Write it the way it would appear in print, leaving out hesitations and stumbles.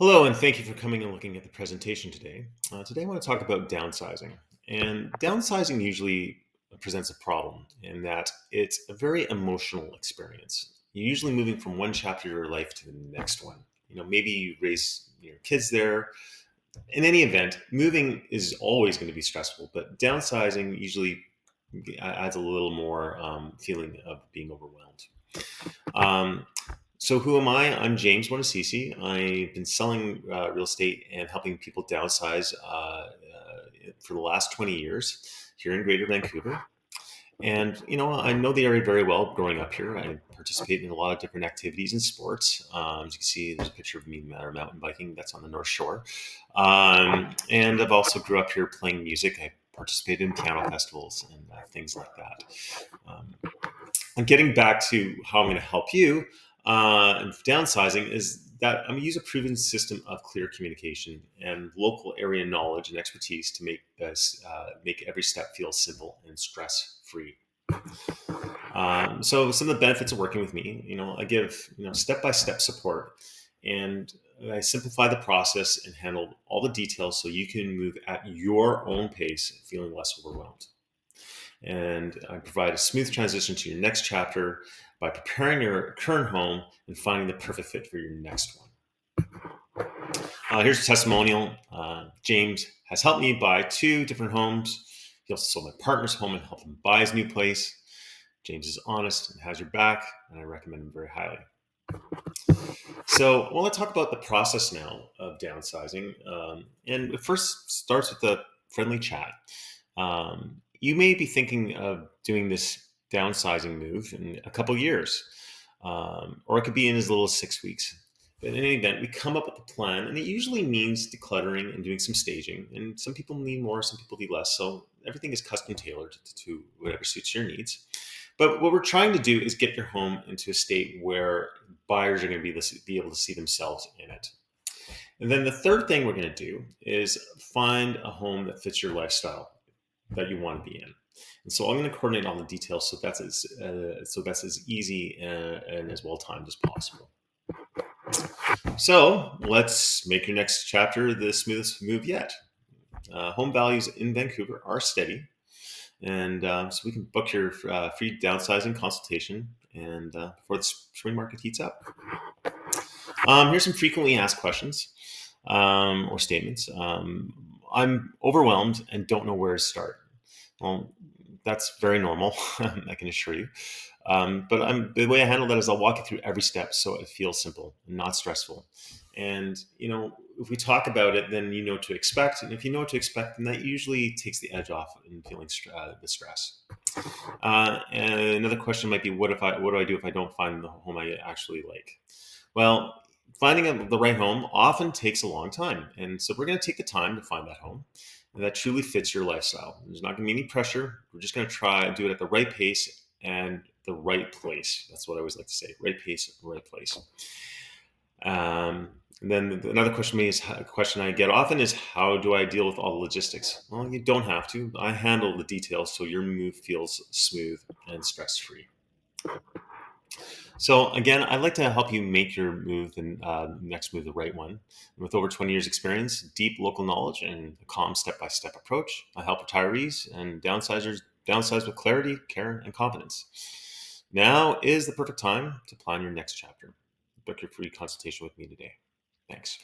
Hello, and thank you for coming and looking at the presentation today. Today, I want to talk about downsizing. And downsizing usually presents a problem in that it's a very emotional experience. You're usually moving from one chapter of your life to the next one. Maybe you raise your kids there. In any event, moving is always going to be stressful, but downsizing usually adds a little more feeling of being overwhelmed. Um, so who am I? I'm James Buonassisi. I've been selling real estate and helping people downsize for the last 20 years here in Greater Vancouver. And I know the area very well. Growing up here, I participate in a lot of different activities and sports. As you can see, there's a picture of me mountain biking. That's on the North Shore. And I've also grew up here playing music. I participated in piano festivals and things like that. Um, and getting back to how I'm going to help you and downsizing is that I'm going to use a proven system of clear communication and local area knowledge and expertise to make every step feel simple and stress free. So some of the benefits of working with me, I give step by step support, and I simplify the process and handle all the details so you can move at your own pace, feeling less overwhelmed. And I provide a smooth transition to your next chapter by preparing your current home and finding the perfect fit for your next one. Here's a testimonial. James has helped me buy two different homes. He also sold my partner's home and helped him buy his new place. James is honest and has your back, and I recommend him very highly. So I want to talk about the process now of downsizing. And it first starts with a friendly chat. You may be thinking of doing this downsizing move in a couple years, or it could be in as little as 6 weeks. But in any event, we come up with a plan, and it usually means decluttering and doing some staging. And some people need more, some people need less. So everything is custom tailored to whatever suits your needs. But what we're trying to do is get your home into a state where buyers are going to be able to see themselves in it. And then the third thing we're going to do is find a home that fits your lifestyle that you want to be in. And so I'm going to coordinate all the details so that's as easy and as well timed as possible. So let's make your next chapter the smoothest move yet. Home values in Vancouver are steady, and so we can book your free downsizing consultation and before the spring market heats up. Here's some frequently asked questions or statements. I'm overwhelmed and don't know where to start. Well, that's very normal, I can assure you. But the way I handle that is I'll walk you through every step so it feels simple and not stressful. And if we talk about it, then you know what to expect. And if you know what to expect, then that usually takes the edge off in feeling the stress. And another question might be, what do I do if I don't find the home I actually like? Well, finding the right home often takes a long time, and so we're going to take the time to find that home that truly fits your lifestyle. There's not going to be any pressure. We're just going to try and do it at the right pace and the right place. That's what I always like to say: right pace, right place. And then another question I get often is, how do I deal with all the logistics? Well, you don't have to. I handle the details so your move feels smooth and stress free. So again, I'd like to help you make your move and next move the right one. With over 20 years experience, deep local knowledge, and a calm step-by-step approach, I help retirees and downsizers downsize with clarity, care, and confidence. Now is the perfect time to plan your next chapter. Book your free consultation with me today. Thanks.